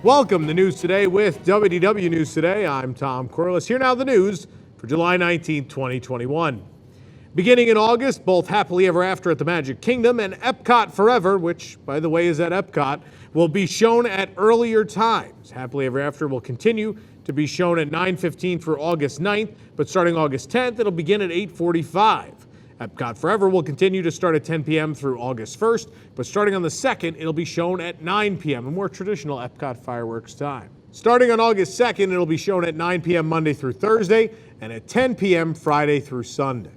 Welcome to News Today with WDW News Today. I'm Tom Corliss. Here now the news for July 19, 2021. Beginning in August, both Happily Ever After at the Magic Kingdom and Epcot Forever, which, by the way, is at Epcot, will be shown at earlier times. Happily Ever After will continue to be shown at 9:15 through August 9th, but starting August 10th, it'll begin at 8:45. Epcot Forever will continue to start at 10 p.m. through August 1st, but starting on the 2nd, it'll be shown at 9 p.m., a more traditional Epcot fireworks time. Starting on August 2nd, it'll be shown at 9 p.m. Monday through Thursday and at 10 p.m. Friday through Sunday.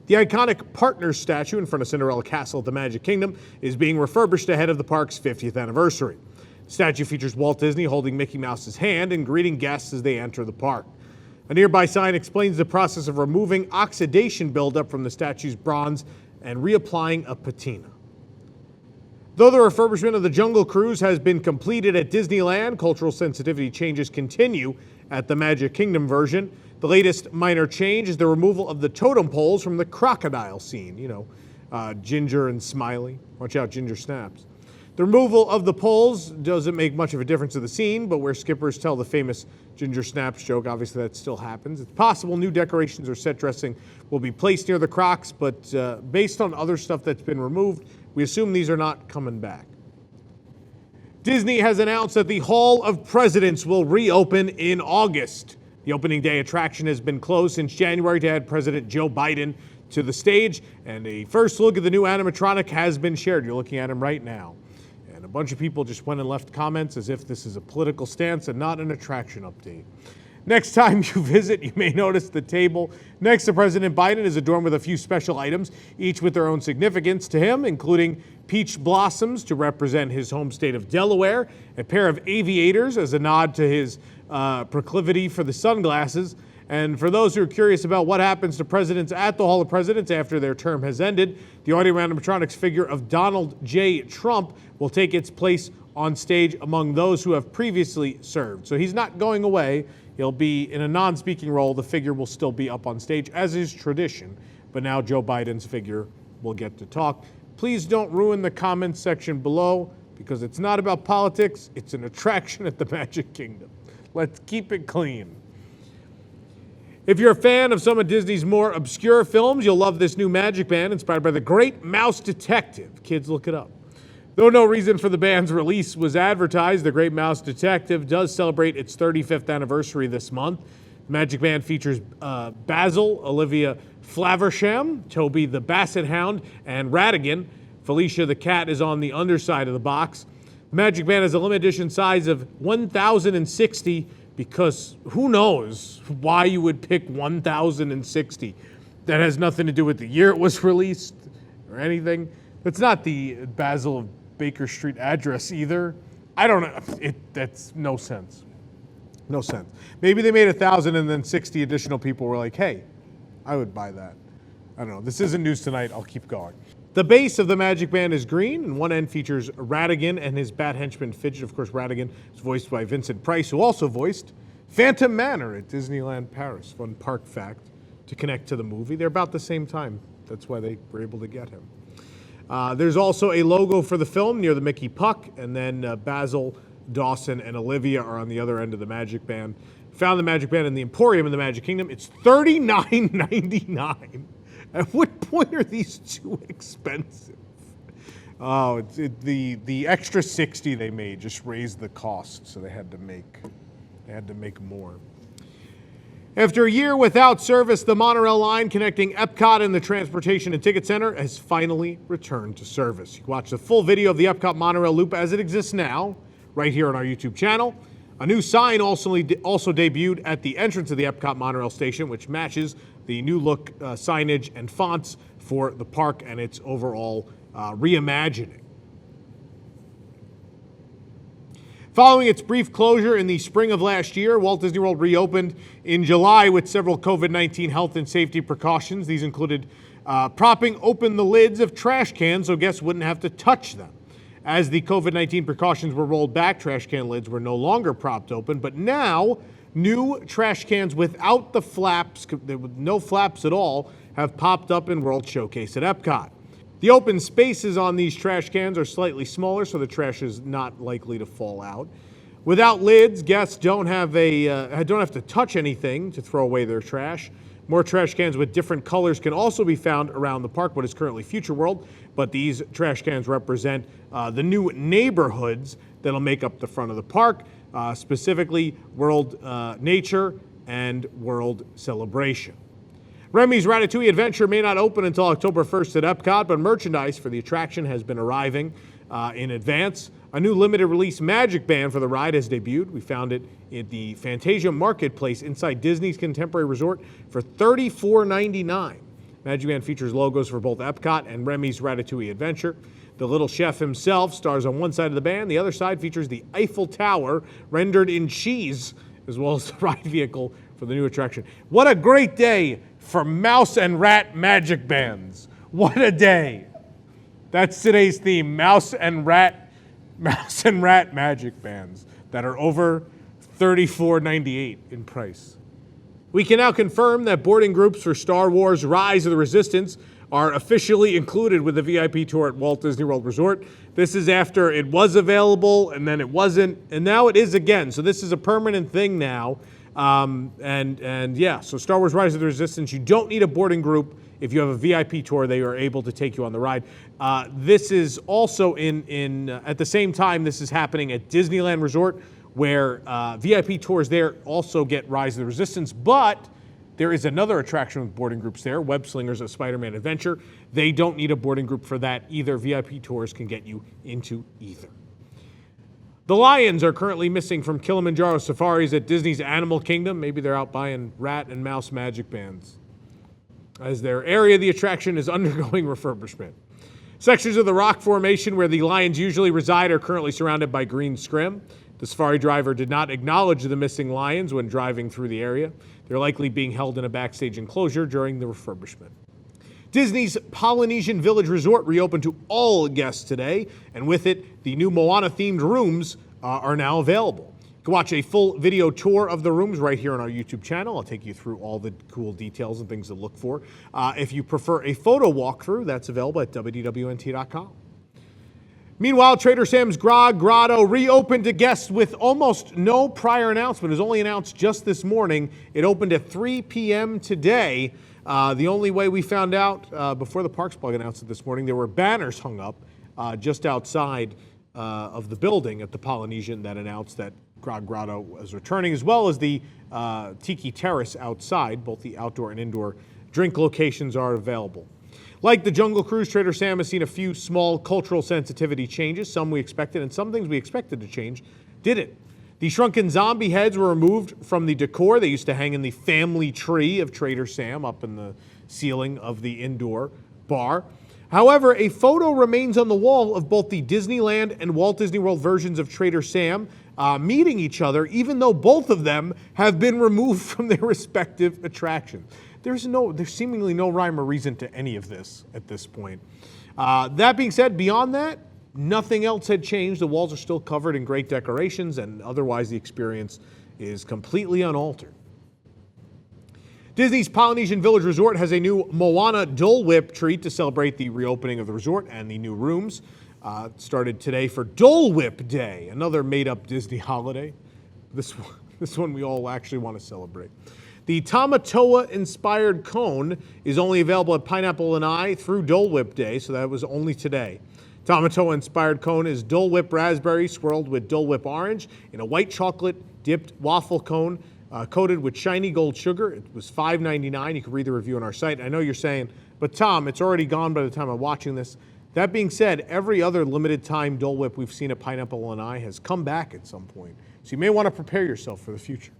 The iconic Partners statue in front of Cinderella Castle at the Magic Kingdom is being refurbished ahead of the park's 50th anniversary. The statue features Walt Disney holding Mickey Mouse's hand and greeting guests as they enter the park. A nearby sign explains the process of removing oxidation buildup from the statue's bronze and reapplying a patina. Though the refurbishment of the Jungle Cruise has been completed at Disneyland, cultural sensitivity changes continue at the Magic Kingdom version. The latest minor change is the removal of the totem poles from the crocodile scene. Ginger and Smiley. Watch out, Ginger snaps. The removal of the poles doesn't make much of a difference to the scene, but where skippers tell the famous Ginger snaps joke, obviously that still happens. It's possible new decorations or set dressing will be placed near the crocs, but based on other stuff that's been removed, we assume these are not coming back. Disney has announced that the Hall of Presidents will reopen in August. The opening day attraction has been closed since January to add President Joe Biden to the stage, and a first look at the new animatronic has been shared. You're looking at him right now. And a bunch of people just went and left comments as if this is a political stance and not an attraction update. Next time you visit, you may notice the table next to President Biden is adorned with a few special items, each with their own significance to him, including peach blossoms to represent his home state of Delaware, a pair of aviators as a nod to his proclivity for the sunglasses. And for those who are curious about what happens to presidents at the Hall of Presidents after their term has ended, the audio animatronics figure of Donald J. Trump will take its place on stage among those who have previously served. So he's not going away. He'll be in a non-speaking role. The figure will still be up on stage, as is tradition. But now Joe Biden's figure will get to talk. Please don't ruin the comments section below, because it's not about politics. It's an attraction at the Magic Kingdom. Let's keep it clean. If you're a fan of some of Disney's more obscure films, you'll love this new Magic Band inspired by The Great Mouse Detective. Kids, look it up. Though no reason for the band's release was advertised, The Great Mouse Detective does celebrate its 35th anniversary this month. The Magic Band features Basil, Olivia Flaversham, Toby the Basset Hound, and Ratigan. Felicia the cat is on the underside of the box. The Magic Band has a limited edition size of 1,060 because who knows why you would pick 1,060. That has nothing to do with the year it was released or anything. That's not the Basil of Baker Street address either. I don't know. That's no sense. No sense. Maybe they made 1,000 and then 60 additional people were like, hey, I would buy that. I don't know. This isn't news tonight. I'll keep going. The base of the Magic Band is green, and one end features Ratigan and his bat henchman Fidget. Of course, Ratigan is voiced by Vincent Price, who also voiced Phantom Manor at Disneyland Paris. Fun park fact to connect to the movie. They're about the same time. That's why they were able to get him. There's also a logo for the film near the Mickey Puck, and then Basil, Dawson, and Olivia are on the other end of the Magic Band. Found the Magic Band in the Emporium in the Magic Kingdom. It's $39.99. At what point are these too expensive? Oh, the extra 60 they made just raised the cost, so they had to make more. After a year without service, the monorail line connecting Epcot and the Transportation and Ticket Center has finally returned to service. You can watch the full video of the Epcot monorail loop as it exists now, right here on our YouTube channel. A new sign also debuted at the entrance of the Epcot monorail station, which matches the new look signage and fonts for the park and its overall reimagining. Following its brief closure in the spring of last year, Walt Disney World reopened in July with several COVID-19 health and safety precautions. These included propping open the lids of trash cans so guests wouldn't have to touch them. As the COVID-19 precautions were rolled back, trash can lids were no longer propped open, but now new trash cans without the flaps, with no flaps at all, have popped up in World Showcase at Epcot. The open spaces on these trash cans are slightly smaller, so the trash is not likely to fall out. Without lids, guests don't have to touch anything to throw away their trash. More trash cans with different colors can also be found around the park, what is currently Future World, but these trash cans represent the new neighborhoods that'll make up the front of the park, specifically World Nature and World Celebration. Remy's Ratatouille Adventure may not open until October 1st at Epcot, but merchandise for the attraction has been arriving in advance. A new limited release Magic Band for the ride has debuted. We found it at the Fantasia Marketplace inside Disney's Contemporary Resort for $34.99. Magic Band features logos for both Epcot and Remy's Ratatouille Adventure. The little chef himself stars on one side of the band. The other side features the Eiffel Tower rendered in cheese, as well as the ride vehicle for the new attraction. What a great day for mouse and rat magic bands. What a day. That's today's theme, mouse and rat magic bands that are over $34.98 in price. We can now confirm that boarding groups for Star Wars Rise of the Resistance are officially included with the VIP tour at Walt Disney World Resort. This is after it was available and then it wasn't, and now it is again. So this is a permanent thing now. So Star Wars Rise of the Resistance, you don't need a boarding group. If you have a VIP tour, they are able to take you on the ride. This is also at the same time, this is happening at Disneyland Resort, where VIP tours there also get Rise of the Resistance, but there is another attraction with boarding groups there, Web Slingers: A Spider-Man Adventure. They don't need a boarding group for that either. VIP tours can get you into either. The lions are currently missing from Kilimanjaro safaris at Disney's Animal Kingdom. Maybe they're out buying rat and mouse magic bands, as their area of the attraction is undergoing refurbishment. Sections of the rock formation where the lions usually reside are currently surrounded by green scrim. The safari driver did not acknowledge the missing lions when driving through the area. They're likely being held in a backstage enclosure during the refurbishment. Disney's Polynesian Village Resort reopened to all guests today, and with it, the new Moana-themed rooms are now available. You can watch a full video tour of the rooms right here on our YouTube channel. I'll take you through all the cool details and things to look for. If you prefer a photo walkthrough, that's available at WDWNT.com. Meanwhile, Trader Sam's Grog Grotto reopened to guests with almost no prior announcement. It was only announced just this morning. It opened at 3 p.m. today. The only way we found out before the Parks Blog announced it this morning, there were banners hung up just outside of the building at the Polynesian that announced that Grog Grotto was returning, as well as the Tiki Terrace outside. Both the outdoor and indoor drink locations are available. Like the Jungle Cruise, Trader Sam has seen a few small cultural sensitivity changes. Some we expected, and some things we expected to change didn't. The shrunken zombie heads were removed from the decor. They used to hang in the family tree of Trader Sam up in the ceiling of the indoor bar. However, a photo remains on the wall of both the Disneyland and Walt Disney World versions of Trader Sam meeting each other, even though both of them have been removed from their respective attractions. There's seemingly no rhyme or reason to any of this at this point. That being said, beyond that, nothing else had changed. The walls are still covered in great decorations, and otherwise the experience is completely unaltered. Disney's Polynesian Village Resort has a new Moana Dole Whip treat to celebrate the reopening of the resort and the new rooms. Started today for Dole Whip Day, another made-up Disney holiday. This one we all actually want to celebrate. The Tamatoa-inspired cone is only available at Pineapple and I through Dole Whip Day, so that was only today. Tamatoa-inspired cone is Dole Whip raspberry swirled with Dole Whip orange in a white chocolate-dipped waffle cone coated with shiny gold sugar. It was $5.99. You can read the review on our site. I know you're saying, but Tom, it's already gone by the time I'm watching this. That being said, every other limited-time Dole Whip we've seen at Pineapple and I has come back at some point, so you may want to prepare yourself for the future.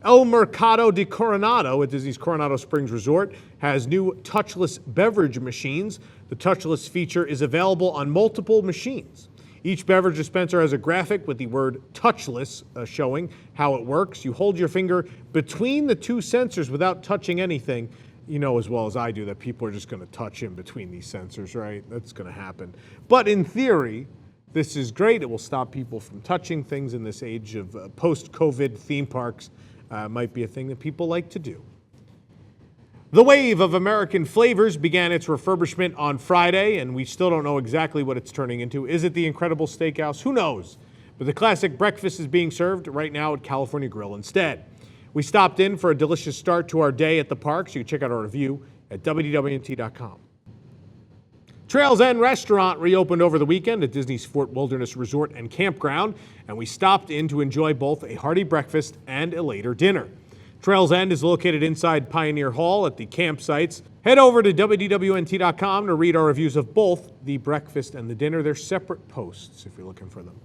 El Mercado de Coronado at Disney's Coronado Springs Resort has new touchless beverage machines. The touchless feature is available on multiple machines. Each beverage dispenser has a graphic with the word touchless showing how it works. You hold your finger between the two sensors without touching anything. You know as well as I do that people are just going to touch in between these sensors, right? That's going to happen. But in theory, this is great. It will stop people from touching things in this age of post-COVID theme parks. Might be a thing that people like to do. The Wave of American Flavors began its refurbishment on Friday, and we still don't know exactly what it's turning into. Is it the Incredible Steakhouse? Who knows? but the classic breakfast is being served right now at California Grill instead. We stopped in for a delicious start to our day at the park, so you can check out our review at WDWNT.com. Trails End Restaurant reopened over the weekend at Disney's Fort Wilderness Resort and Campground, and we stopped in to enjoy both a hearty breakfast and a later dinner. Trails End is located inside Pioneer Hall at the campsites. Head over to WDWNT.com to read our reviews of both the breakfast and the dinner. They're separate posts if you're looking for them.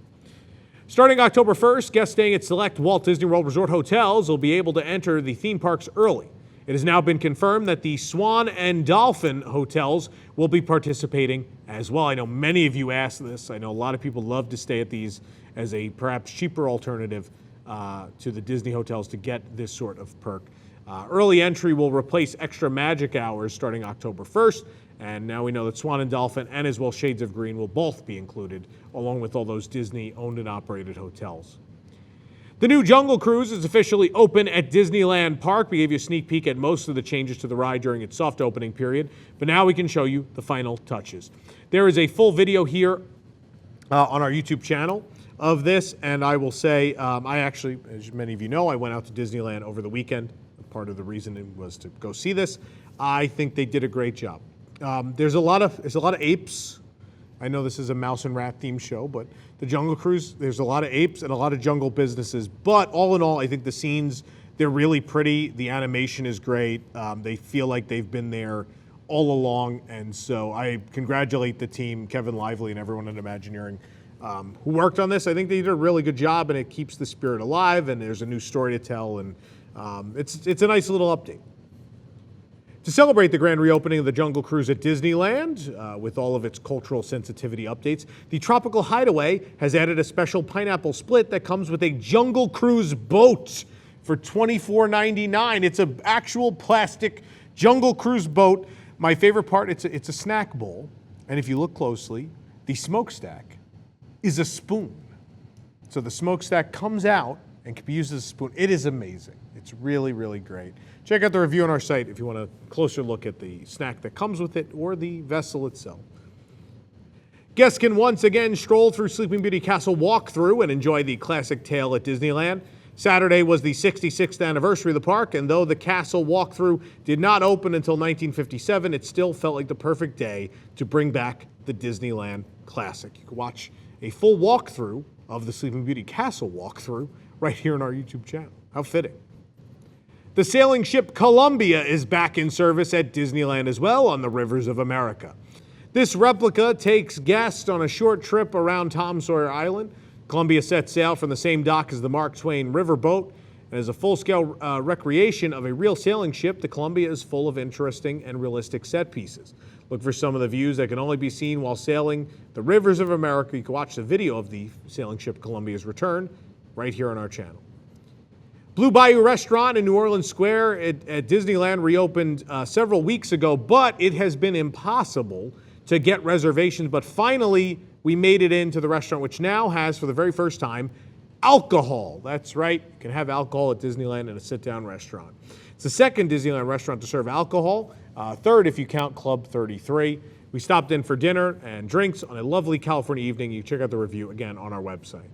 Starting October 1st, guests staying at select Walt Disney World Resort hotels will be able to enter the theme parks early. It has now been confirmed that the Swan and Dolphin hotels will be participating as well. I know many of you asked this. I know a lot of people love to stay at these as a perhaps cheaper alternative to the Disney hotels to get this sort of perk. Early entry will replace extra magic hours starting October 1st, and now we know that Swan and Dolphin and as well Shades of Green will both be included, along with all those Disney owned and operated hotels. The new Jungle Cruise is officially open at Disneyland Park. We gave you a sneak peek at most of the changes to the ride during its soft opening period, but now we can show you the final touches. There is a full video here on our YouTube channel of this, and I will say, I actually, as many of you know, I went out to Disneyland over the weekend. Part of the reason was to go see this. I think they did a great job. There's a lot of apes. I know this is a mouse and rat themed show, but the Jungle Cruise, there's a lot of apes and a lot of jungle businesses. But all in all, I think the scenes, they're really pretty. The animation is great. They feel like they've been there all along. And so I congratulate the team, Kevin Lively and everyone at Imagineering who worked on this. I think they did a really good job, and it keeps the spirit alive, and there's a new story to tell, and it's a nice little update. To celebrate the grand reopening of the Jungle Cruise at Disneyland, with all of its cultural sensitivity updates, the Tropical Hideaway has added a special pineapple split that comes with a Jungle Cruise boat for $24.99. It's an actual plastic Jungle Cruise boat. My favorite part, it's a snack bowl, and if you look closely, the smokestack is a spoon. So the smokestack comes out and can be used as a spoon. It is amazing. It's really, really great. Check out the review on our site if you want a closer look at the snack that comes with it or the vessel itself. Guests can once again stroll through Sleeping Beauty Castle walkthrough and enjoy the classic tale at Disneyland. Saturday was the 66th anniversary of the park, and though the castle walkthrough did not open until 1957, it still felt like the perfect day to bring back the Disneyland classic. You can watch a full walkthrough of the Sleeping Beauty Castle walkthrough right here on our YouTube channel. How fitting. The sailing ship Columbia is back in service at Disneyland as well on the rivers of America. This replica takes guests on a short trip around Tom Sawyer Island. Columbia sets sail from the same dock as the Mark Twain riverboat, and as a full-scale recreation of a real sailing ship, the Columbia is full of interesting and realistic set pieces. Look for some of the views that can only be seen while sailing the rivers of America. You can watch the video of the sailing ship Columbia's return right here on our channel. Blue Bayou Restaurant in New Orleans Square at Disneyland reopened several weeks ago, but it has been impossible to get reservations. But finally, we made it into the restaurant, which now has, for the very first time, alcohol. That's right, you can have alcohol at Disneyland in a sit-down restaurant. It's the second Disneyland restaurant to serve alcohol, third if you count Club 33. We stopped in for dinner and drinks on a lovely California evening. You can check out the review again on our website.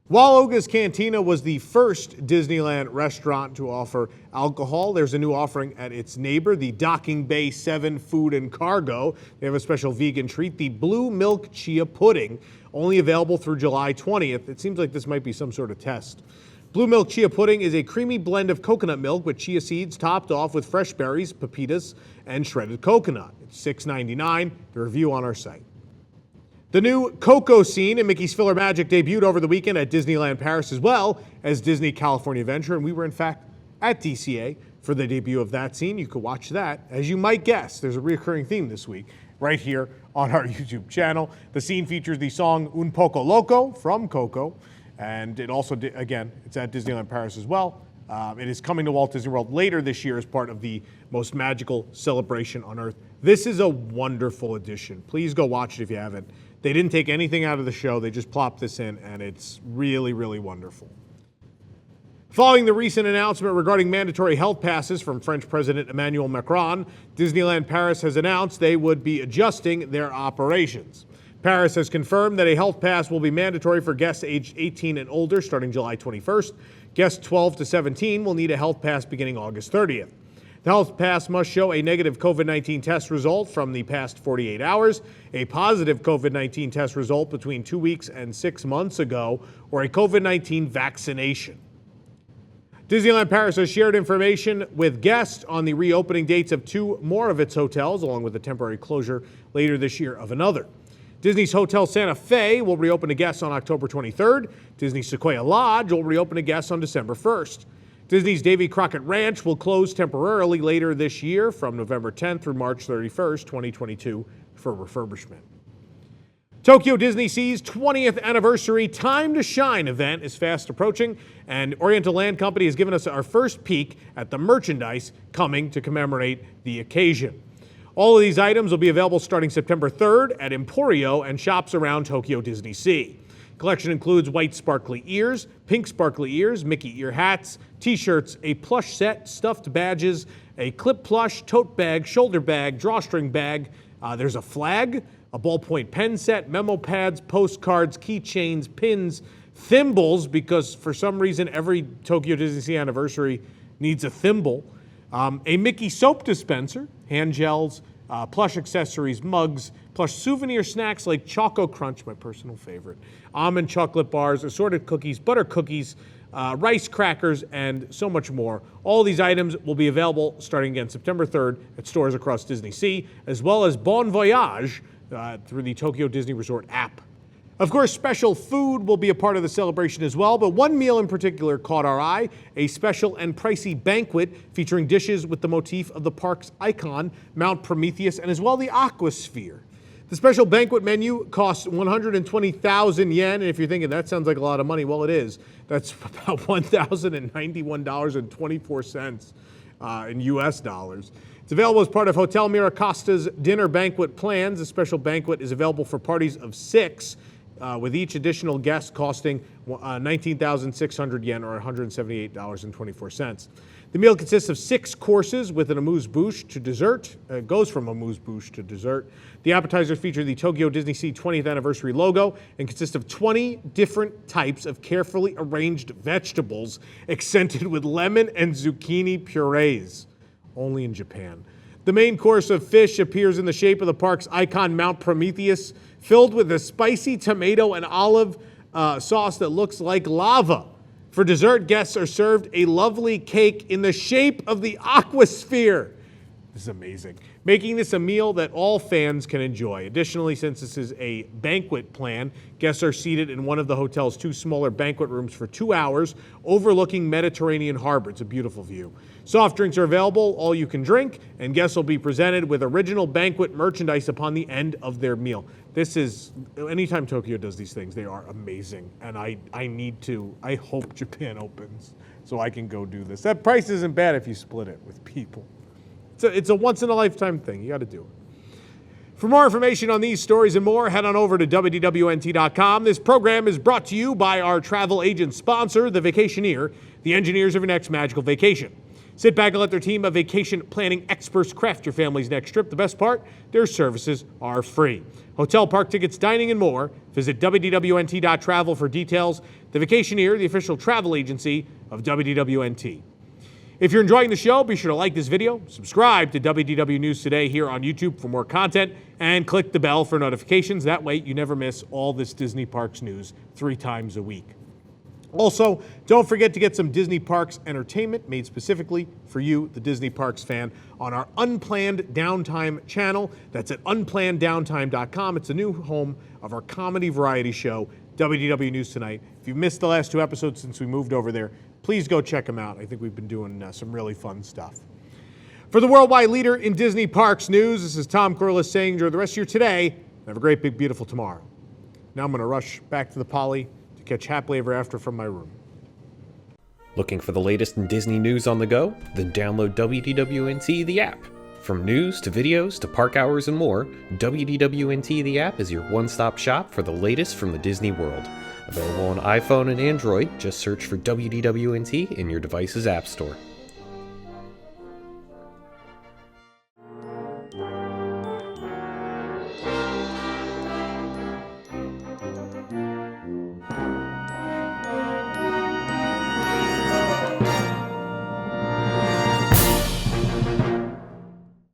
Waloga's Cantina was the first Disneyland restaurant to offer alcohol. There's a new offering at its neighbor, the Docking Bay 7 Food and Cargo. They have a special vegan treat, the Blue Milk Chia Pudding, only available through July 20th. It seems like this might be some sort of test. Blue Milk Chia Pudding is a creamy blend of coconut milk with chia seeds topped off with fresh berries, pepitas, and shredded coconut. It's $6.99. The review on our site. The new Coco scene in Mickey's Filler Magic debuted over the weekend at Disneyland Paris as well as Disney California Adventure, and we were in fact at DCA for the debut of that scene. You could watch that. As you might guess, there's a recurring theme this week right here on our YouTube channel. The scene features the song Un Poco Loco from Coco, and it also, again, it's at Disneyland Paris as well. It is coming to Walt Disney World later this year as part of the most magical celebration on Earth. This is a wonderful addition. Please go watch it if you haven't. They didn't take anything out of the show. They just plopped this in, and it's really, really wonderful. Following the recent announcement regarding mandatory health passes from French President Emmanuel Macron, Disneyland Paris has announced they would be adjusting their operations. Paris has confirmed that a health pass will be mandatory for guests aged 18 and older starting July 21st. Guests 12 to 17 will need a health pass beginning August 30th. The health pass must show a negative COVID-19 test result from the past 48 hours, a positive COVID-19 test result between 2 weeks and 6 months ago, or a COVID-19 vaccination. Disneyland Paris has shared information with guests on the reopening dates of 2 more of its hotels, along with the temporary closure later this year of another. Disney's Hotel Santa Fe will reopen to guests on October 23rd. Disney Sequoia Lodge will reopen to guests on December 1st. Disney's Davy Crockett Ranch will close temporarily later this year from November 10th through March 31st, 2022 for refurbishment. Tokyo DisneySea's 20th anniversary Time to Shine event is fast approaching, and Oriental Land Company has given us our first peek at the merchandise coming to commemorate the occasion. All of these items will be available starting September 3rd at Emporio and shops around Tokyo DisneySea. Collection includes white sparkly ears, pink sparkly ears, Mickey ear hats, t-shirts, a plush set, stuffed badges, a clip plush, tote bag, shoulder bag, drawstring bag. There's a flag, a ballpoint pen set, memo pads, postcards, keychains, pins, thimbles, because for some reason every Tokyo DisneySea anniversary needs a thimble, a Mickey soap dispenser, hand gels, plush accessories, mugs, plush souvenir snacks like Choco Crunch, my personal favorite, almond chocolate bars, assorted cookies, butter cookies, rice crackers, and so much more. All these items will be available starting again September 3rd at stores across DisneySea, as well as Bon Voyage through the Tokyo Disney Resort app. Of course, special food will be a part of the celebration as well, but one meal in particular caught our eye, a special and pricey banquet featuring dishes with the motif of the park's icon, Mount Prometheus, and as well the Aquasphere. The special banquet menu costs 120,000 yen, and if you're thinking that sounds like a lot of money, well, it is. That's about $1,091.24 in US dollars. It's available as part of Hotel Miracosta's dinner banquet plans. The special banquet is available for parties of 6, with each additional guest costing 19,600 yen or $178.24. The meal consists of 6 courses with an amuse-bouche to dessert. It goes from amuse-bouche to dessert. The appetizers feature the Tokyo DisneySea 20th anniversary logo and consist of 20 different types of carefully arranged vegetables accented with lemon and zucchini purees. Only in Japan. The main course of fish appears in the shape of the park's icon, Mount Prometheus, filled with a spicy tomato and olive sauce that looks like lava. For dessert, guests are served a lovely cake in the shape of the Aquasphere. This is amazing. Making this a meal that all fans can enjoy. Additionally, since this is a banquet plan, guests are seated in one of the hotel's 2 smaller banquet rooms for 2 hours, overlooking Mediterranean Harbor. It's a beautiful view. Soft drinks are available, all you can drink, and guests will be presented with original banquet merchandise upon the end of their meal. This is, anytime Tokyo does these things, they are amazing. And I hope Japan opens so I can go do this. That price isn't bad if you split it with people. It's a once-in-a-lifetime thing. You got to do it. For more information on these stories and more, head on over to WDWNT.com. This program is brought to you by our travel agent sponsor, The Vacationeer, the engineers of your next magical vacation. Sit back and let their team of vacation planning experts craft your family's next trip. The best part, their services are free. Hotel, park tickets, dining, and more. Visit WDWNT.travel for details. The Vacationeer, the official travel agency of WDWNT. If you're enjoying the show, be sure to like this video, subscribe to WDW News Today here on YouTube for more content, and click the bell for notifications. That way you never miss all this Disney Parks news 3 times a week. Also, don't forget to get some Disney Parks entertainment made specifically for you, the Disney Parks fan, on our Unplanned Downtime channel. That's at unplanneddowntime.com. It's a new home of our comedy variety show, WDW News Tonight. If you've missed the last 2 episodes since we moved over there, please go check them out. I think we've been doing some really fun stuff. For the worldwide leader in Disney Parks news, this is Tom Corliss saying enjoy the rest of your today and have a great, big, beautiful tomorrow. Now I'm going to rush back to the Poly to catch Happily Ever After from my room. Looking for the latest in Disney news on the go? Then download WDWNT the app. From news to videos to park hours and more, WDWNT the app is your one-stop shop for the latest from the Disney world. Available on iPhone and Android, just search for WDWNT in your device's app store.